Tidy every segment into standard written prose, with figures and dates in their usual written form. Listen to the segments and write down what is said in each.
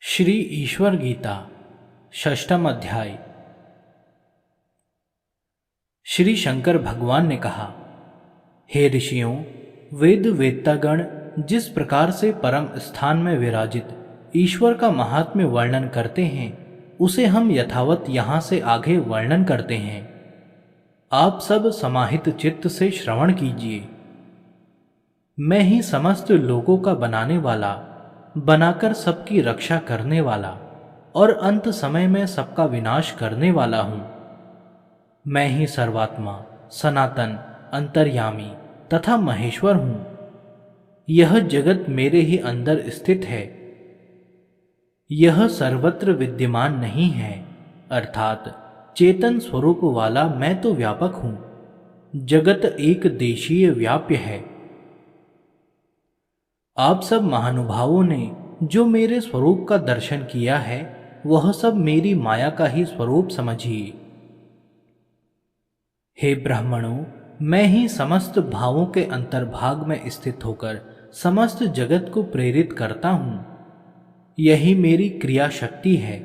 श्री ईश्वर गीता षष्ठम अध्याय। श्री शंकर भगवान ने कहा, हे ऋषियों, वेद वेत्तागण जिस प्रकार से परम स्थान में विराजित ईश्वर का महात्म्य वर्णन करते हैं, उसे हम यथावत यहाँ से आगे वर्णन करते हैं। आप सब समाहित चित्त से श्रवण कीजिए। मैं ही समस्त लोगों का बनाने वाला, बनाकर सबकी रक्षा करने वाला और अंत समय में सबका विनाश करने वाला हूँ। मैं ही सर्वात्मा, सनातन, अंतर्यामी तथा महेश्वर हूँ। यह जगत मेरे ही अंदर स्थित है। यह सर्वत्र विद्यमान नहीं है, अर्थात चेतन स्वरूप वाला मैं तो व्यापक हूँ। जगत एक देशीय व्याप्य है। आप सब महानुभावों ने जो मेरे स्वरूप का दर्शन किया है, वह सब मेरी माया का ही स्वरूप समझिए। हे ब्राह्मणों, मैं ही समस्त भावों के अंतर्भाग में स्थित होकर समस्त जगत को प्रेरित करता हूँ। यही मेरी क्रिया शक्ति है।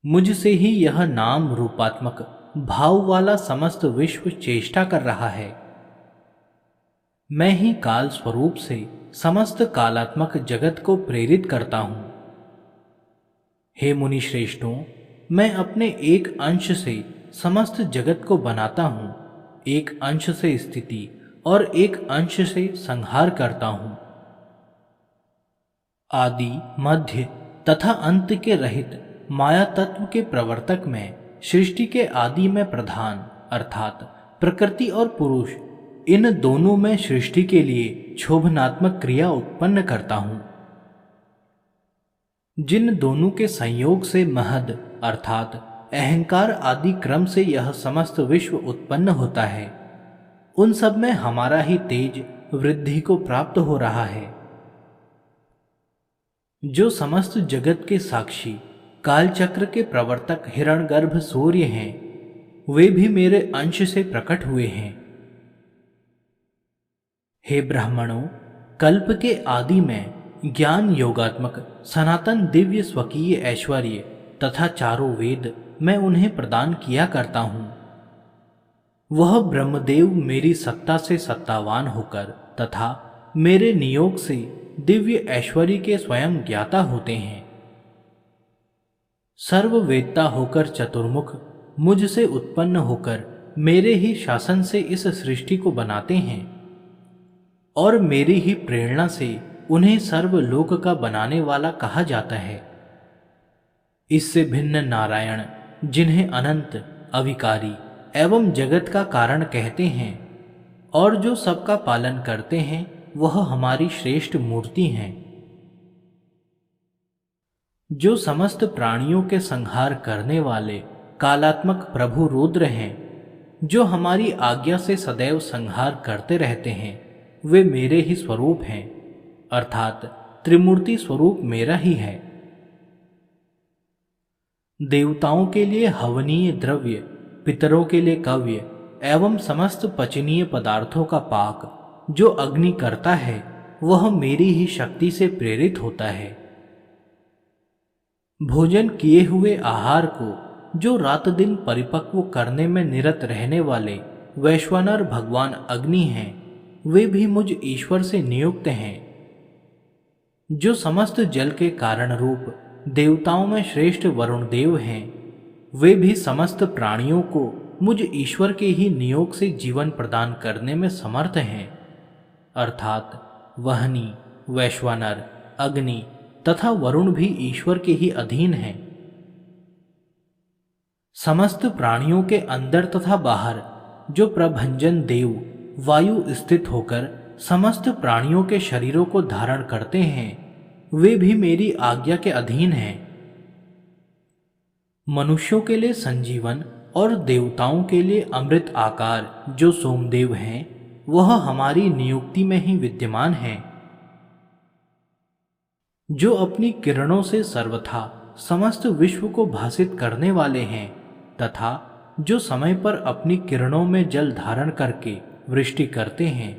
मुझसे ही यह नाम रूपात्मक भाव वाला समस्त विश्व चेष्टा कर रहा है। मैं ही काल स्वरूप से समस्त कालात्मक जगत को प्रेरित करता हूँ। हे मुनि श्रेष्ठों, मैं अपने एक अंश से समस्त जगत को बनाता हूँ, एक अंश से स्थिति और एक अंश से संहार करता हूँ। आदि, मध्य तथा अंत के रहित माया तत्व के प्रवर्तक में सृष्टि के आदि में प्रधान अर्थात प्रकृति और पुरुष, इन दोनों में सृष्टि के लिए क्षोभनात्मक क्रिया उत्पन्न करता हूं। जिन दोनों के संयोग से महद अर्थात अहंकार आदि क्रम से यह समस्त विश्व उत्पन्न होता है, उन सब में हमारा ही तेज वृद्धि को प्राप्त हो रहा है। जो समस्त जगत के साक्षी कालचक्र के प्रवर्तक हिरण्यगर्भ सूर्य हैं, वे भी मेरे अंश से प्रकट हुए हैं। हे ब्राह्मणों, कल्प के आदि में ज्ञान योगात्मक सनातन दिव्य स्वकीय ऐश्वर्य तथा चारों वेद मैं उन्हें प्रदान किया करता हूँ। वह ब्रह्मदेव मेरी सत्ता से सत्तावान होकर तथा मेरे नियोग से दिव्य ऐश्वर्य के स्वयं ज्ञाता होते हैं। सर्ववेत्ता होकर चतुर्मुख मुझसे उत्पन्न होकर मेरे ही शासन से इस सृष्टि को बनाते हैं और मेरी ही प्रेरणा से उन्हें सर्वलोक का बनाने वाला कहा जाता है। इससे भिन्न नारायण, जिन्हें अनंत, अविकारी एवं जगत का कारण कहते हैं और जो सबका पालन करते हैं, वह हमारी श्रेष्ठ मूर्ति हैं। जो समस्त प्राणियों के संहार करने वाले कालात्मक प्रभु रुद्र हैं, जो हमारी आज्ञा से सदैव संहार करते रहते हैं, वे मेरे ही स्वरूप हैं, अर्थात त्रिमूर्ति स्वरूप मेरा ही है। देवताओं के लिए हवनीय द्रव्य, पितरों के लिए कव्य एवं समस्त पचनीय पदार्थों का पाक जो अग्नि करता है, वह मेरी ही शक्ति से प्रेरित होता है। भोजन किए हुए आहार को जो रात दिन परिपक्व करने में निरत रहने वाले वैश्वानर भगवान अग्नि हैं, वे भी मुझ ईश्वर से नियुक्त हैं। जो समस्त जल के कारण रूप देवताओं में श्रेष्ठ वरुण देव हैं, वे भी समस्त प्राणियों को मुझ ईश्वर के ही नियोग से जीवन प्रदान करने में समर्थ हैं, अर्थात वहनी, वैश्वानर, अग्नि तथा वरुण भी ईश्वर के ही अधीन हैं। समस्त प्राणियों के अंदर तथा बाहर जो प्रभंजन देव वायु स्थित होकर समस्त प्राणियों के शरीरों को धारण करते हैं, वे भी मेरी आज्ञा के अधीन हैं। मनुष्यों के लिए संजीवन और देवताओं के लिए अमृत आकार जो सोमदेव हैं, वह हमारी नियुक्ति में ही विद्यमान हैं। जो अपनी किरणों से सर्वथा समस्त विश्व को भासित करने वाले हैं तथा जो समय पर अपनी किरणों में जल धारण करके वृष्टि करते हैं,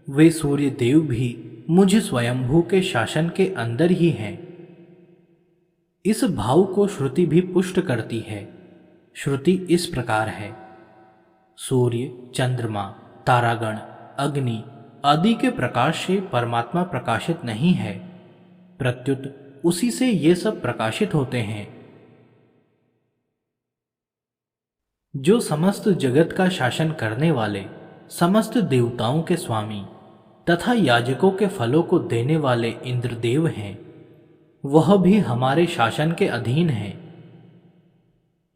वे सूर्य देव भी मुझ स्वयंभू के शासन के अंदर ही हैं। इस भाव को श्रुति भी पुष्ट करती है। श्रुति इस प्रकार है, सूर्य, चंद्रमा, तारागण, अग्नि आदि के प्रकाश से परमात्मा प्रकाशित नहीं है, प्रत्युत उसी से ये सब प्रकाशित होते हैं। जो समस्त जगत का शासन करने वाले, समस्त देवताओं के स्वामी तथा याजकों के फलों को देने वाले इंद्रदेव हैं, वह भी हमारे शासन के अधीन हैं।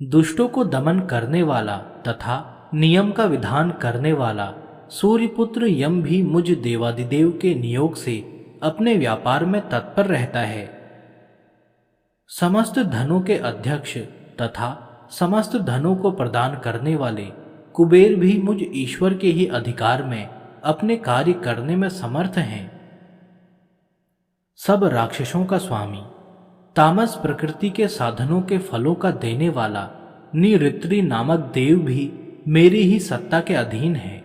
दुष्टों को दमन करने वाला तथा नियम का विधान करने वाला सूर्यपुत्र यम भी मुझ देवादिदेव के नियोग से अपने व्यापार में तत्पर रहता है। समस्त धनों के अध्यक्ष तथा समस्त धनों को प्रदान करने वाले कुबेर भी मुझ ईश्वर के ही अधिकार में अपने कार्य करने में समर्थ हैं। सब राक्षसों का स्वामी, तामस प्रकृति के साधनों के फलों का देने वाला निऋत्री नामक देव भी मेरी ही सत्ता के अधीन है।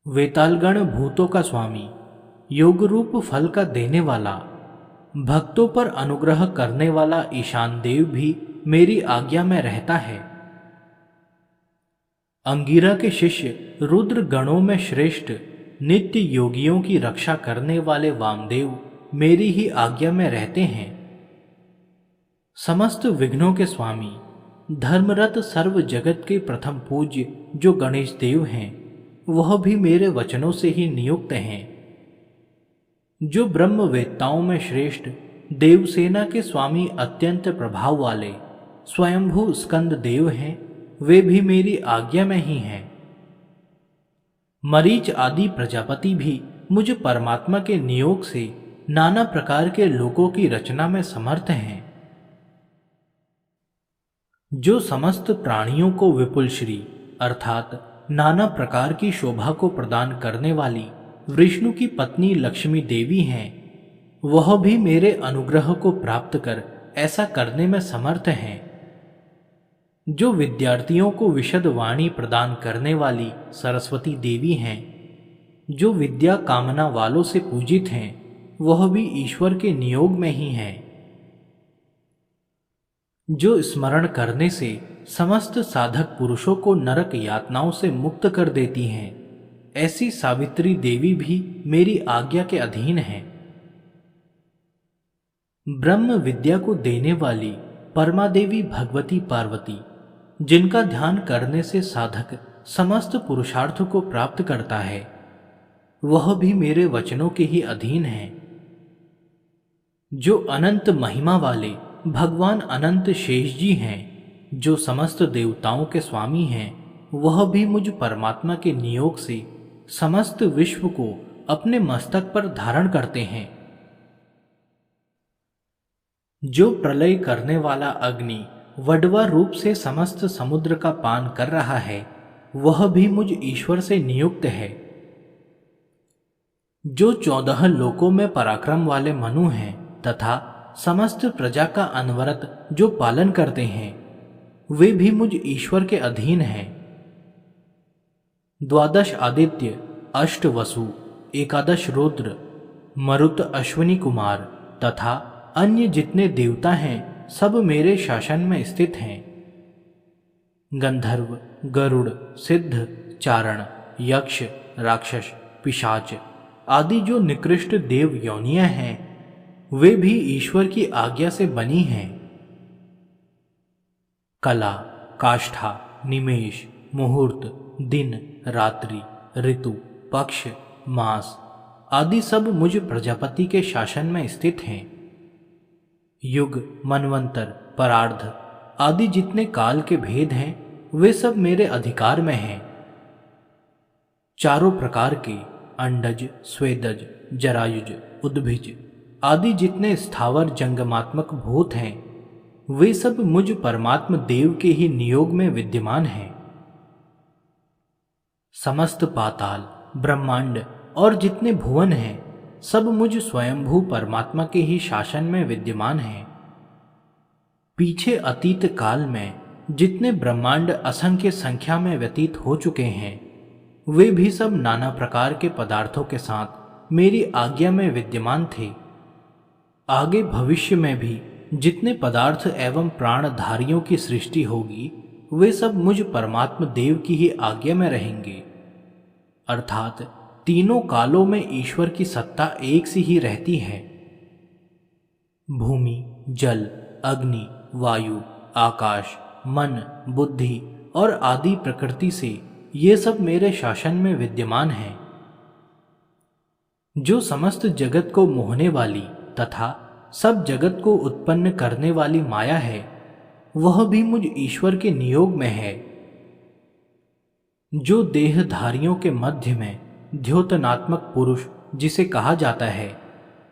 वेतालगण भूतों का स्वामी, योग रूप फल का देने वाला, भक्तों पर अनुग्रह करने वाला ईशान देव भी मेरी आज्ञा में रहता है। अंगिरा के शिष्य रुद्र गणों में श्रेष्ठ नित्य योगियों की रक्षा करने वाले वामदेव मेरी ही आज्ञा में रहते हैं। समस्त विघ्नों के स्वामी, धर्मरत सर्व जगत के प्रथम पूज्य जो गणेश देव हैं, वह भी मेरे वचनों से ही नियुक्त हैं। जो ब्रह्म वेत्ताओं में श्रेष्ठ देवसेना के स्वामी अत्यंत प्रभाव वाले स्वयंभू स्कंद देव हैं, वे भी मेरी आज्ञा में ही हैं। मरीच आदि प्रजापति भी मुझ परमात्मा के नियोग से नाना प्रकार के लोकों की रचना में समर्थ हैं। जो समस्त प्राणियों को विपुल श्री अर्थात नाना प्रकार की शोभा को प्रदान करने वाली विष्णु की पत्नी लक्ष्मी देवी हैं, वह भी मेरे अनुग्रह को प्राप्त कर ऐसा करने में समर्थ हैं। जो विद्यार्थियों को विशद वाणी प्रदान करने वाली सरस्वती देवी हैं, जो विद्या कामना वालों से पूजित हैं, वह भी ईश्वर के नियोग में ही हैं। जो स्मरण करने से समस्त साधक पुरुषों को नरक यातनाओं से मुक्त कर देती हैं, ऐसी सावित्री देवी भी मेरी आज्ञा के अधीन हैं। ब्रह्म विद्या को देने वाली परमा देवी भगवती पार्वती, जिनका ध्यान करने से साधक समस्त पुरुषार्थ को प्राप्त करता है, वह भी मेरे वचनों के ही अधीन है। जो अनंत महिमा वाले भगवान अनंत शेष जी हैं, जो समस्त देवताओं के स्वामी हैं, वह भी मुझ परमात्मा के नियोग से समस्त विश्व को अपने मस्तक पर धारण करते हैं। जो प्रलय करने वाला अग्नि वडवा रूप से समस्त समुद्र का पान कर रहा है, वह भी मुझ ईश्वर से नियुक्त है। जो 14 लोकों में पराक्रम वाले मनु हैं तथा समस्त प्रजा का अनवरत जो पालन करते हैं, वे भी मुझ ईश्वर के अधीन हैं। 12 आदित्य, 8 वसु, 11 रुद्र, मरुत अश्विनी कुमार तथा अन्य जितने देवता हैं, सब मेरे शासन में स्थित हैं। गंधर्व, गरुड़, सिद्ध, चारण, यक्ष, राक्षस, पिशाच आदि जो निकृष्ट देव योनियां हैं, वे भी ईश्वर की आज्ञा से बनी हैं। कला, काष्ठा, निमेष, मुहूर्त, दिन, रात्रि, ऋतु, पक्ष, मास आदि सब मुझ प्रजापति के शासन में स्थित हैं। युग, मनवंतर, परार्ध आदि जितने काल के भेद हैं, वे सब मेरे अधिकार में हैं। चारों प्रकार के अंडज, स्वेदज, जरायुज, उद्भिज आदि जितने स्थावर जंगमात्मक भूत हैं, वे सब मुझ परमात्म देव के ही नियोग में विद्यमान हैं। समस्त पाताल, ब्रह्मांड और जितने भुवन हैं, सब मुझ स्वयंभू परमात्मा के ही शासन में विद्यमान हैं। पीछे अतीत काल में जितने ब्रह्मांड असंख्य संख्या में व्यतीत हो चुके हैं, वे भी सब नाना प्रकार के पदार्थों के साथ मेरी आज्ञा में विद्यमान थे। आगे भविष्य में भी जितने पदार्थ एवं प्राणधारियों की सृष्टि होगी वे सब मुझ परमात्म देव की ही आज्ञा में रहेंगे। अर्थात तीनों कालों में ईश्वर की सत्ता एक सी ही रहती है। भूमि, जल, अग्नि, वायु, आकाश, मन, बुद्धि और आदि प्रकृति से ये सब मेरे शासन में विद्यमान हैं। जो समस्त जगत को मोहने वाली तथा सब जगत को उत्पन्न करने वाली माया है वह भी मुझ ईश्वर के नियोग में है। जो देहधारियों के मध्य में द्योतनात्मक पुरुष जिसे कहा जाता है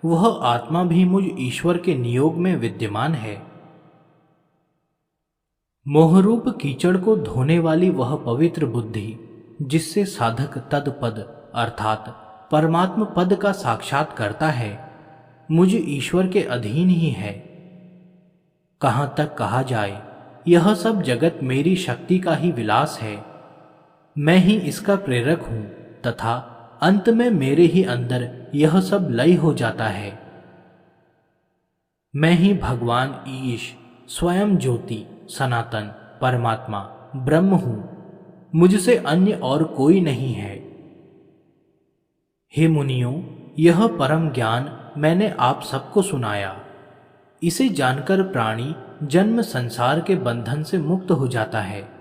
वह आत्मा भी मुझ ईश्वर के नियोग में विद्यमान है। मोहरूप कीचड़ को धोने वाली वह पवित्र बुद्धि जिससे साधक तदपद अर्थात परमात्म पद का साक्षात करता है मुझ ईश्वर के अधीन ही है। कहाँ तक कहा जाए यह सब जगत मेरी शक्ति का ही विलास है। मैं ही इसका प्रेरक हूं तथा अंत में मेरे ही अंदर यह सब लय हो जाता है। मैं ही भगवान ईश स्वयं ज्योति सनातन परमात्मा ब्रह्म हूं, मुझसे अन्य और कोई नहीं है। हे मुनियों, यह परम ज्ञान मैंने आप सबको सुनाया। इसे जानकर प्राणी जन्म संसार के बंधन से मुक्त हो जाता है।